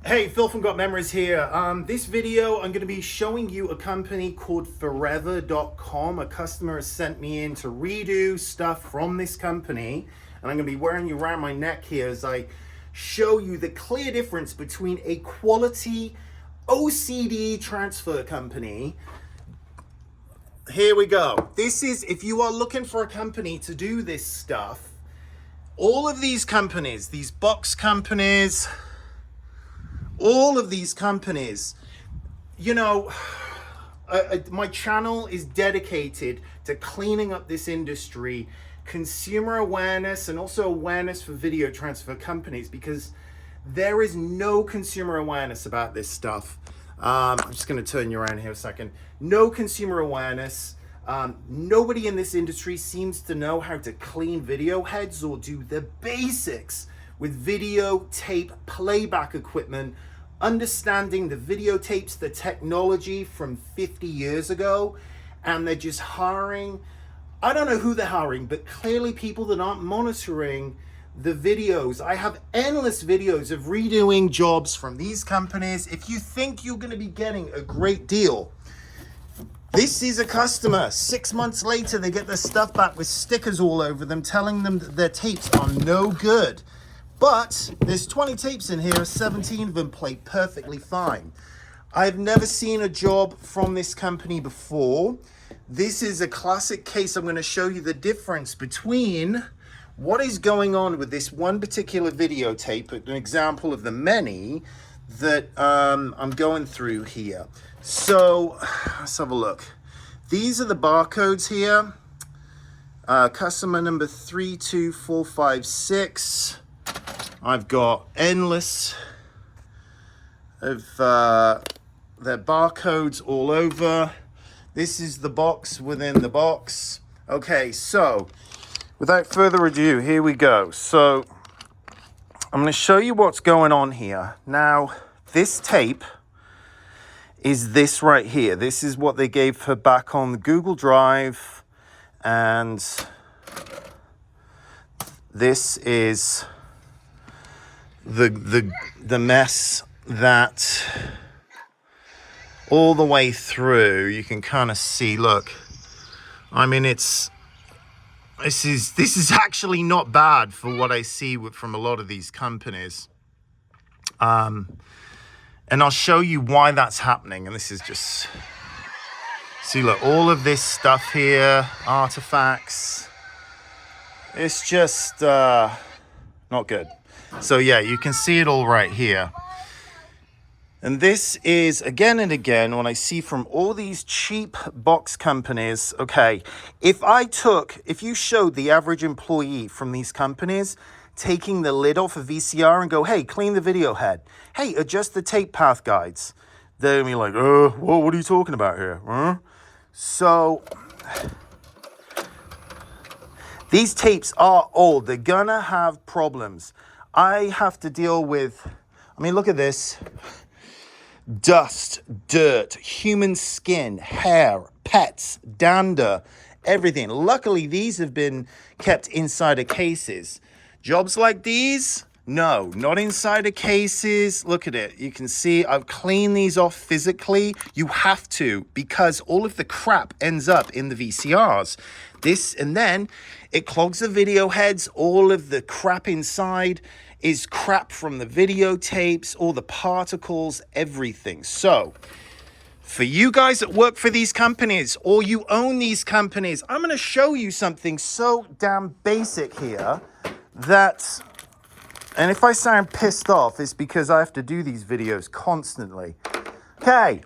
Hey, Phil from Got Memories here. This video, I'm going to be showing you a company called forever.com. A customer has sent me in to redo stuff from this company, and I'm going to be wearing you around my neck here as I show you the clear difference between a quality OCD transfer company. Here we go. This is, if you are looking for a company to do this stuff, all of these companies, these box companies, all of these companies, you know, my channel is dedicated to cleaning up this industry, consumer awareness, and also awareness for video transfer companies, because there is no consumer awareness about this stuff. I'm just going to turn you around here a second. No consumer awareness. Nobody in this industry seems to know how to clean video heads or do the basics with videotape playback equipment, understanding the videotapes, the technology from 50 years ago, and they're just hiring, I don't know who they're hiring, but clearly people that aren't monitoring the videos. I have endless videos of redoing jobs from these companies. If you think you're going to be getting a great deal, this is a customer. 6 months later, they get their stuff back with stickers all over them telling them that their tapes are no good. But there's 20 tapes in here, 17 of them play perfectly fine. I've never seen a job from this company before. This is a classic case. I'm going to show you the difference between what is going on with this one particular videotape, an example of the many that I'm going through here. So let's have a look. These are the barcodes here. Customer number 32456. I've got endless of their barcodes all over. This is the box within the box. Okay, so without further ado, here we go. So I'm going to show you what's going on here. Now, this tape is this right here. This is what they gave her back on the Google Drive. And this is the mess that all the way through you can kind of see. Look, I mean, this is actually not bad for what I see from a lot of these companies, and I'll show you why that's happening. And this is just, see, look, all of this stuff here, artifacts, it's just not good. So yeah, you can see it all right here. And this is, again and again, what I see from all these cheap box companies. Okay, if you showed the average employee from these companies taking the lid off a VCR and go, hey, clean the video head. Hey, adjust the tape path guides. They'll be like, what are you talking about here? Huh? So these tapes are old. They're gonna have problems. I have to deal with, I mean, look at this. Dust, dirt, human skin, hair, pets, dander, everything. Luckily, these have been kept inside of cases. Jobs like these, no, not inside of cases. Look at it. You can see I've cleaned these off physically. You have to, because all of the crap ends up in the VCRs. And then it clogs the video heads. All of the crap inside is crap from the videotapes, all the particles, everything. So for you guys that work for these companies or you own these companies, I'm going to show you something so damn basic here that, and if I sound pissed off, it's because I have to do these videos constantly. Okay,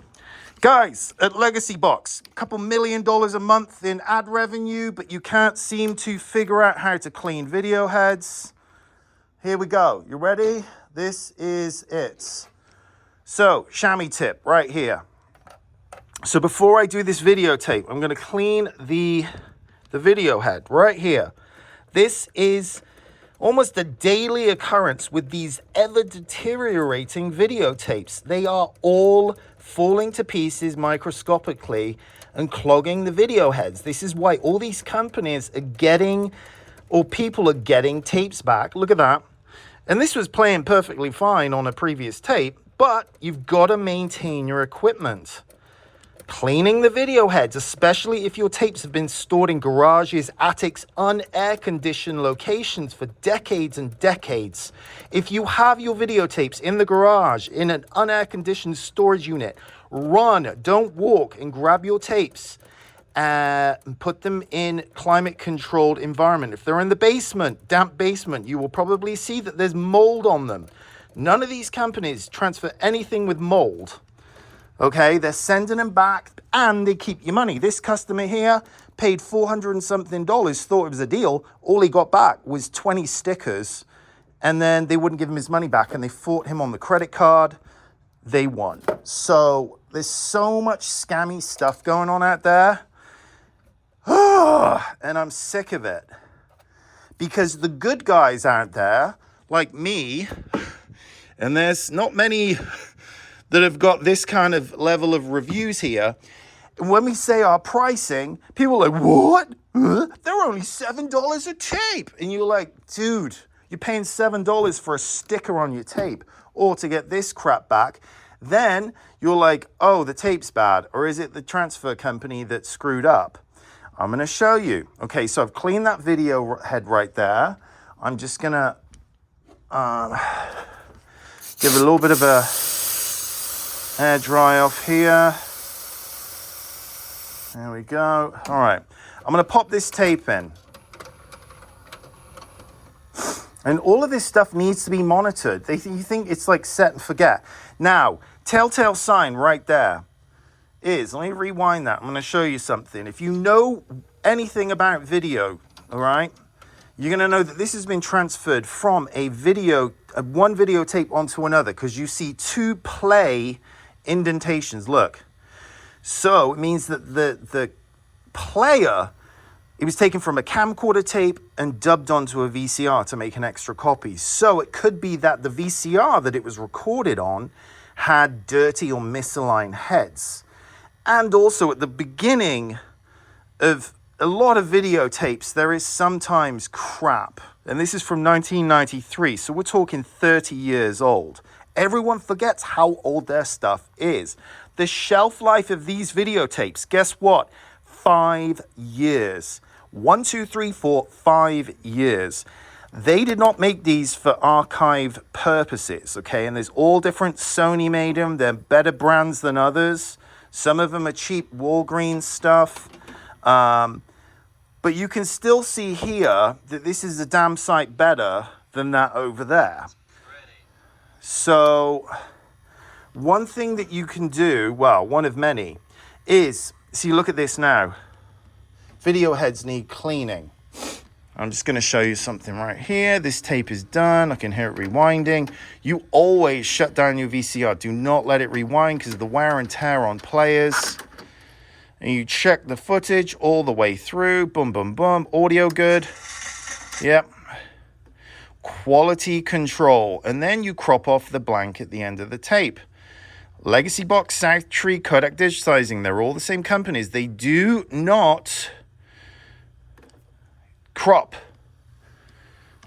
guys, at Legacy Box, a couple $1 million a month in ad revenue, but you can't seem to figure out how to clean video heads. Here we go. You ready? This is it. So, chamois tip right here. So before I do this videotape, I'm going to clean the video head right here. This is almost a daily occurrence with these ever deteriorating videotapes. They are all falling to pieces microscopically and clogging the video heads. This is why all these companies are getting, or people are getting tapes back. Look at that. And this was playing perfectly fine on a previous tape, but you've got to maintain your equipment. Cleaning the video heads, especially if your tapes have been stored in garages, attics, un-air-conditioned locations for decades and decades. If you have your videotapes in the garage, in an un-air-conditioned storage unit, run, don't walk, and grab your tapes and put them in climate-controlled environment. If they're in the basement, damp basement, you will probably see that there's mold on them. None of these companies transfer anything with mold. Okay, they're sending them back and they keep your money. This customer here paid $400 and something, thought it was a deal. All he got back was 20 stickers, and then they wouldn't give him his money back, and they fought him on the credit card. They won. So there's so much scammy stuff going on out there. And I'm sick of it. Because the good guys out there, like me, and there's not many that have got this kind of level of reviews here. And when we say our pricing, people are like, what? They're only $7 a tape. And you're like, dude, you're paying $7 for a sticker on your tape or to get this crap back. Then you're like, oh, the tape's bad. Or is it the transfer company that screwed up? I'm going to show you. Okay, so I've cleaned that video head right there. I'm just going to give it a little bit of a air dry off here. There we go. All right. I'm going to pop this tape in. And all of this stuff needs to be monitored. You think it's like set and forget. Now, telltale sign right there is, let me rewind that. I'm going to show you something. If you know anything about video, all right, you're going to know that this has been transferred from one videotape onto another, because you see two play indentations. Look. So it means that the player, it was taken from a camcorder tape and dubbed onto a VCR to make an extra copy. So it could be that the VCR that it was recorded on had dirty or misaligned heads. And also at the beginning of a lot of videotapes, there is sometimes crap. And this is from 1993, so we're talking 30 years old. Everyone forgets how old their stuff is. The shelf life of these videotapes, guess what? 5 years. 1, 2, 3, 4, 5 years. They did not make these for archive purposes, okay? And there's all different. Sony made them. They're better brands than others. Some of them are cheap Walgreens stuff. But you can still see here that this is a damn sight better than that over there. So one thing that you can do, well, one of many, is, see, look at this now. Video heads need cleaning. I'm just going to show you something right here. This tape is done. I can hear it rewinding. You always shut down your VCR. Do not let it rewind because of the wear and tear on players. And you check the footage all the way through. Boom, boom, boom. Audio good. Yep. Quality control. And then you crop off the blank at the end of the tape. Legacy Box, Southtree, Kodak Digitizing. They're all the same companies. They do not crop.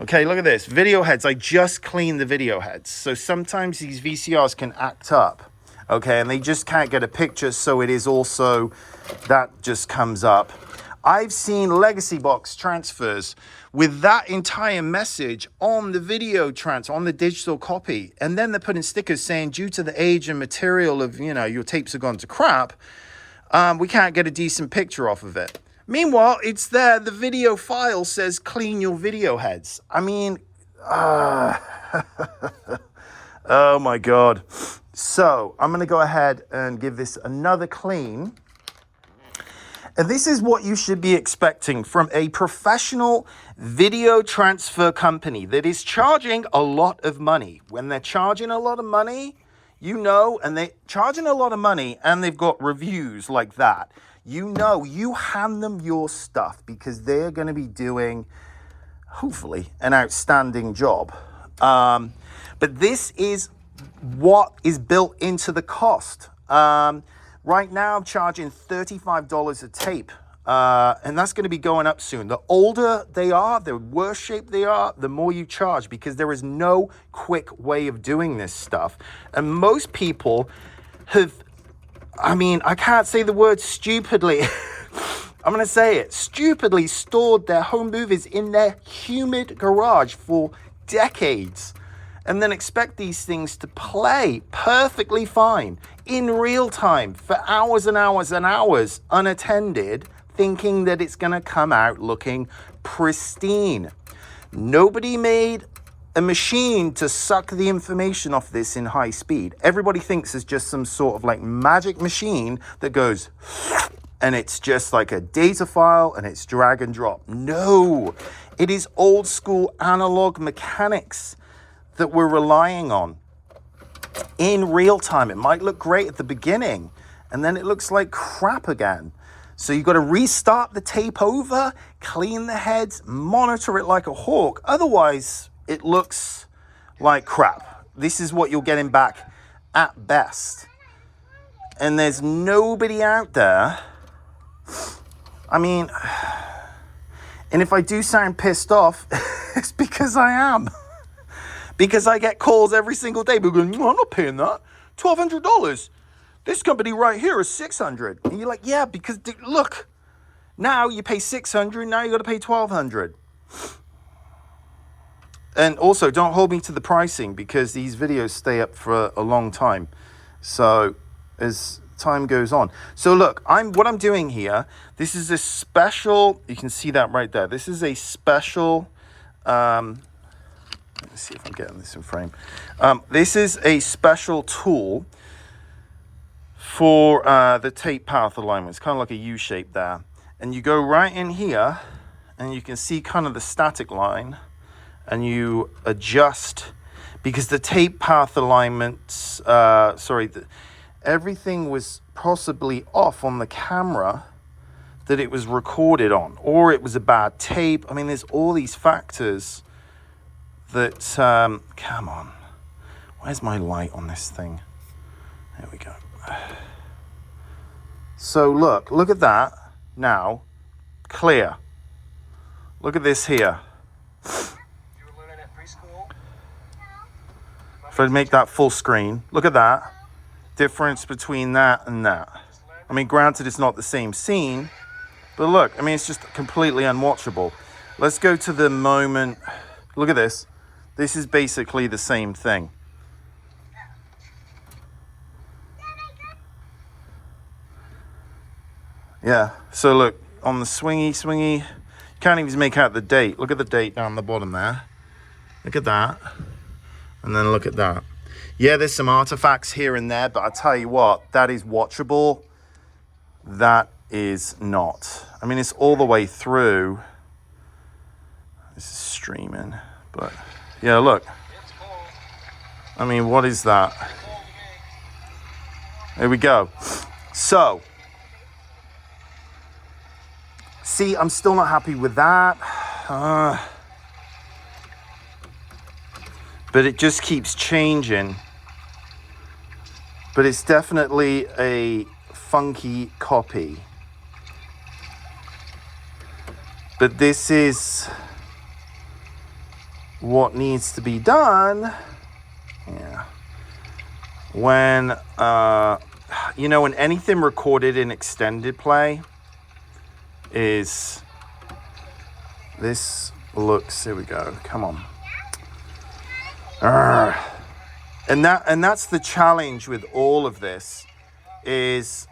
Okay, look at this. Video heads. I just cleaned the video heads. So sometimes these VCRs can act up. Okay, and they just can't get a picture, so it is also, that just comes up. I've seen Legacy Box transfers with that entire message on the video transfer, on the digital copy, and then they're putting stickers saying, due to the age and material of, your tapes have gone to crap, we can't get a decent picture off of it. Meanwhile, it's there. The video file says, clean your video heads. I mean, oh my God. So I'm going to go ahead and give this another clean. And this is what you should be expecting from a professional video transfer company that is charging a lot of money. When they're charging a lot of money, and they're charging a lot of money and they've got reviews like that, you hand them your stuff because they're going to be doing, hopefully, an outstanding job. But this is what is built into the cost. Right now I'm charging $35 a tape And that's going to be going up soon. The older they are, the worse shape they are, the more you charge, because there is no quick way of doing this stuff. And most people have, I mean, I can't say the word stupidly. I'm going to say it. Stupidly stored their home movies in their humid garage for decades, and then expect these things to play perfectly fine in real time for hours and hours and hours unattended, thinking that it's going to come out looking pristine. Nobody made a machine to suck the information off this in high speed. Everybody thinks it's just some sort of like magic machine that goes and it's just like a data file and it's drag and drop. No, it is old school analog mechanics that we're relying on in real time. It might look great at the beginning and then it looks like crap again. So you've got to restart the tape over, clean the heads, monitor it like a hawk. Otherwise, it looks like crap. This is what you're getting back at best. And there's nobody out there. I mean, and if I do sound pissed off, it's because I am. Because I get calls every single day. People going, no, I'm not paying that. $1,200. This company right here is $600. And you're like, yeah, because look, now you pay $600. Now you got to pay $1,200. And also, don't hold me to the pricing because these videos stay up for a long time. So as time goes on. So look, what I'm doing here. This is a special. You can see that right there. This is a special. Let's see if I'm getting this in frame. This is a special tool for the tape path alignment. It's kind of like a U shape there. And you go right in here and you can see kind of the static line and you adjust because the tape path alignments, everything was possibly off on the camera that it was recorded on, or it was a bad tape. I mean, there's all these factors that, come on, where's my light on this thing? There we go. So look at that now, clear. Look at this here. You were learning at preschool? If I make that full screen, look at that. Difference between that and that. I mean, granted, it's not the same scene, but look, I mean, it's just completely unwatchable. Let's go to the moment. Look at this. This is basically the same thing. Yeah, so look, on the swingy, you can't even make out the date. Look at the date down the bottom there. Look at that. And then look at that. Yeah, there's some artifacts here and there, but I tell you what, that is watchable. That is not. I mean, it's all the way through. This is streaming, but yeah, look. I mean, what is that? There we go. So, see, I'm still not happy with that. But it just keeps changing. But it's definitely a funky copy. But this is what needs to be done. Yeah. When, when anything recorded in extended play is, this looks, here we go, come on. And that's the challenge with all of this, is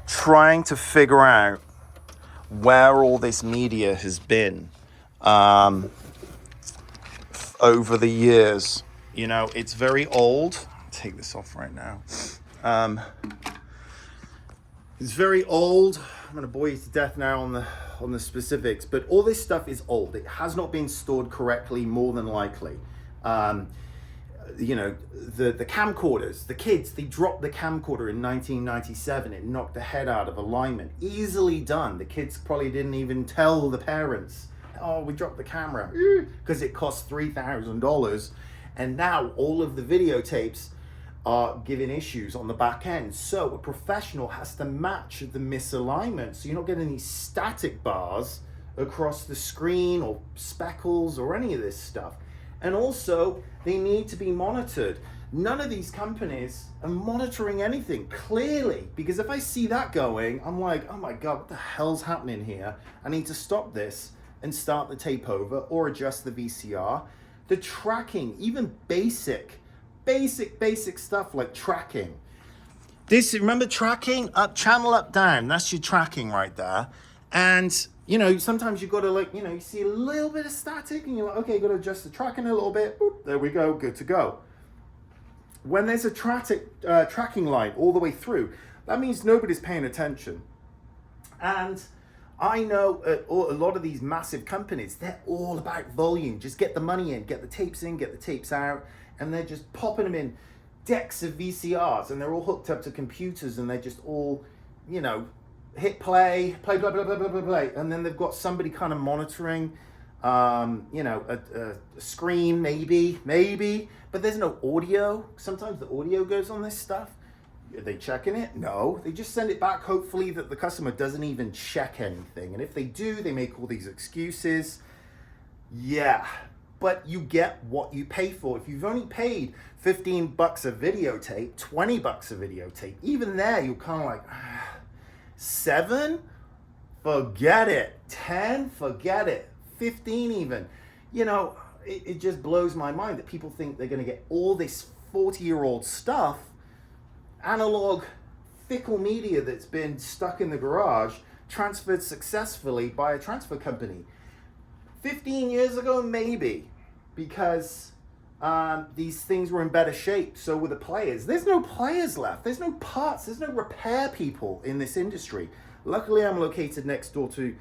trying to figure out where all this media has been over the years. You know, it's very old. I'll take this off right now. It's very old. I'm going to bore you to death now on the specifics, but all this stuff is old. It has not been stored correctly, more than likely. The camcorders, the kids, they dropped the camcorder in 1997. It knocked the head out of alignment. Easily done. The kids probably didn't even tell the parents, oh, we dropped the camera, because it cost $3,000. And now all of the videotapes are giving issues on the back end. So a professional has to match the misalignment. So you're not getting these static bars across the screen or speckles or any of this stuff. And also they need to be monitored. None of these companies are monitoring anything clearly, because if I see that going, I'm like, oh my God, what the hell's happening here? I need to stop this and start the tape over or adjust the VCR. The tracking, even basic stuff like tracking. This, remember tracking? Up, channel up, down. That's your tracking right there. And, you know, sometimes you've got to like, you know, you see a little bit of static and you're like, okay, got to adjust the tracking a little bit. Boop, there we go, good to go. When there's a tracking line all the way through, that means nobody's paying attention. And I know a lot of these massive companies, they're all about volume. Just get the money in, get the tapes in, get the tapes out. And they're just popping them in decks of VCRs, and they're all hooked up to computers, and they're just all, you know, hit play, blah, blah, blah, blah, blah, blah. And then they've got somebody kind of monitoring, you know, a screen, maybe, but there's no audio. Sometimes the audio goes on this stuff. Are they checking it? No, they just send it back, hopefully that the customer doesn't even check anything. And if they do, they make all these excuses. Yeah, but you get what you pay for. If you've only paid $15 a videotape, $20 a videotape, even there, you're kind of like, $7? Forget it. 10? Forget it. 15 even. You know, it just blows my mind that people think they're going to get all this 40-year-old stuff, analog, fickle media that's been stuck in the garage, transferred successfully by a transfer company. 15 years ago, maybe, because these things were in better shape. So were the players. There's no players left. There's no parts. There's no repair people in this industry. Luckily, I'm located next door to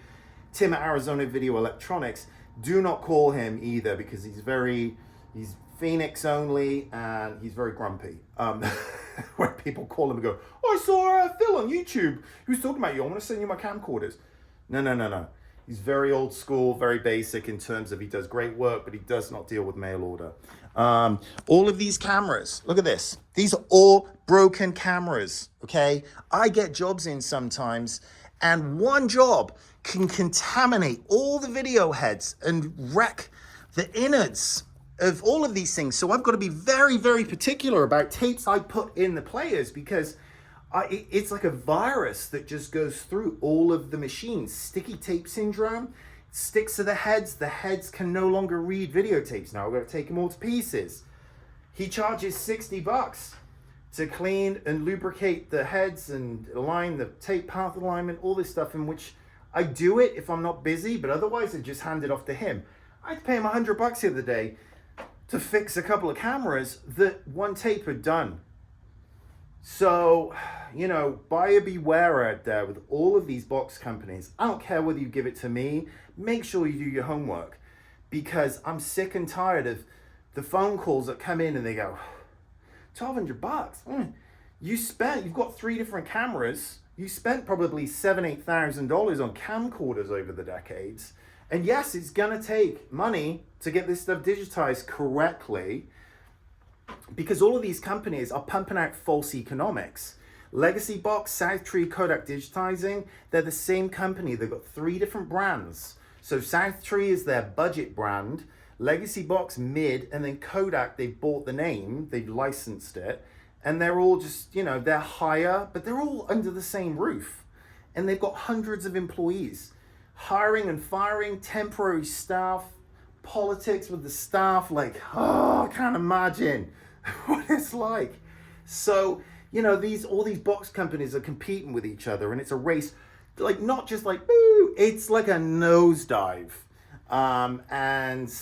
Tim at Arizona Video Electronics. Do not call him either, because he's Phoenix only, and he's very grumpy. When people call him and go, oh, I saw Phil on YouTube. He was talking about you. I want to send you my camcorders. No. He's very old school, very basic in terms of he does great work, but he does not deal with mail order. All of these cameras, look at this. These are all broken cameras, okay? I get jobs in sometimes, and one job can contaminate all the video heads and wreck the innards of all of these things. So I've got to be very, very particular about tapes I put in the players, because it's like a virus that just goes through all of the machines. Sticky tape syndrome sticks to the heads. The heads can no longer read videotapes. Now we're going to take them all to pieces. He charges $60 to clean and lubricate the heads and align the tape path alignment, all this stuff, in which I do it if I'm not busy, but otherwise I just hand it off to him. I'd pay him $100 the other day to fix a couple of cameras that one tape had done. So, you know, buyer beware out there with all of these box companies. I don't care whether you give it to me. Make sure you do your homework, because I'm sick and tired of the phone calls that come in and they go, $1,200. You've got 3 different cameras. You spent probably $7,000, $8,000 on camcorders over the decades. And yes, it's gonna take money to get this stuff digitized correctly, because all of these companies are pumping out false economics. Legacy Box, Southtree, Kodak Digitizing, they're the same company. They've got 3 different brands. So Southtree is their budget brand, Legacy Box mid, and then Kodak, they've bought the name, they've licensed it, and they're all just, you know, they're higher, but they're all under the same roof. And they've got hundreds of employees, hiring and firing, temporary staff, politics with the staff, like, oh, I can't imagine what it's like. So, you know, all these box companies are competing with each other, and it's a race, like, not just like, boo, it's like a nosedive. And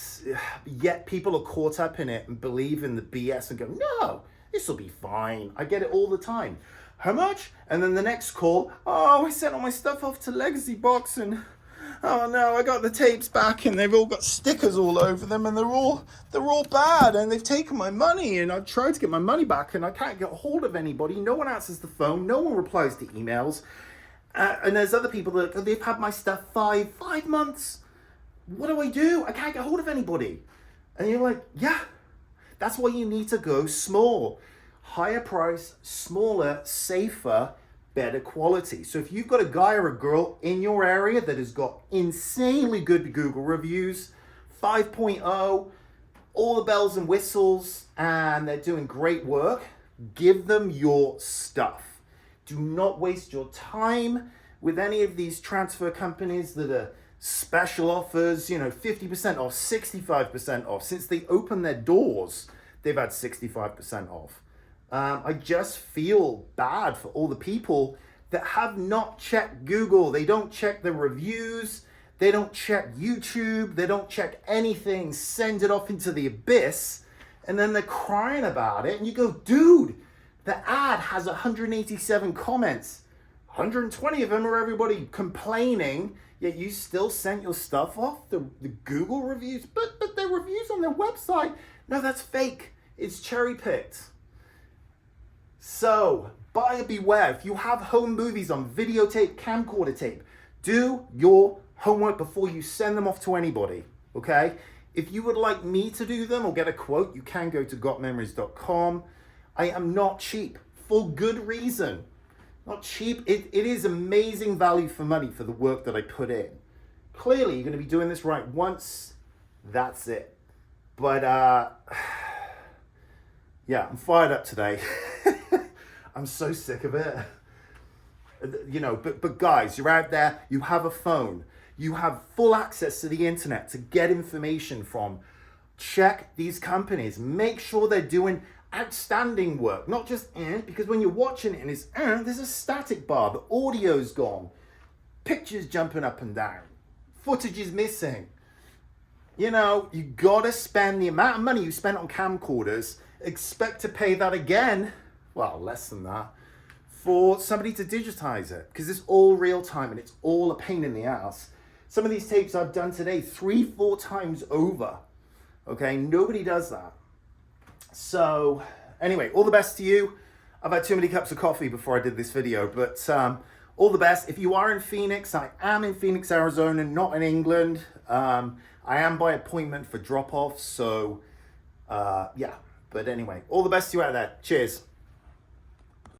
yet people are caught up in it and believe in the BS and go, no, this will be fine. I get it all the time. How much? And then the next call, oh, I sent all my stuff off to Legacy Box, and oh no, I got the tapes back and they've all got stickers all over them, and they're all bad, and they've taken my money, and I've tried to get my money back and I can't get a hold of anybody. No one answers the phone. No one replies to emails. And there's other people that they've had my stuff five months. What do? I can't get hold of anybody. And you're like, yeah, that's why you need to go small. higher price, smaller, safer, better quality. So if you've got a guy or a girl in your area that has got insanely good Google reviews, 5.0, all the bells and whistles, and they're doing great work, give them your stuff. Do not waste your time with any of these transfer companies that are special offers, 50% off, 65% off. Since they opened their doors, they've had 65% off. I just feel bad for all the people that have not checked Google. They don't check the reviews. They don't check YouTube. They don't check anything. Send it off into the abyss. And then they're crying about it. And you go, dude, the ad has 187 comments. 120 of them are everybody complaining. Yet you still sent your stuff off, the Google reviews. But their reviews on their website. No, that's fake. It's cherry picked. So, buyer beware. If you have home movies on videotape, camcorder tape, do your homework before you send them off to anybody, okay? If you would like me to do them or get a quote, you can go to gotmemories.com. I am not cheap, for good reason. Not cheap. It is amazing value for money for the work that I put in. Clearly, you're going to be doing this right once. That's it. But, yeah, I'm fired up today. I'm so sick of it. But guys, you're out there, you have a phone, you have full access to the internet to get information from. Check these companies. Make sure they're doing outstanding work, not just because when you're watching it and it's there's a static bar, the audio's gone, pictures jumping up and down, footage is missing. You gotta spend the amount of money you spent on camcorders, expect to pay that again, well, less than that, for somebody to digitize it, because it's all real time and it's all a pain in the ass. Some of these tapes I've done today 3-4 times over. Okay, nobody does that. So anyway, all the best to you. I've had too many cups of coffee before I did this video, but all the best. If you are in Phoenix, I am in Phoenix, Arizona, not in England. I am by appointment for drop-offs, so yeah. But anyway, all the best to you out there. Cheers.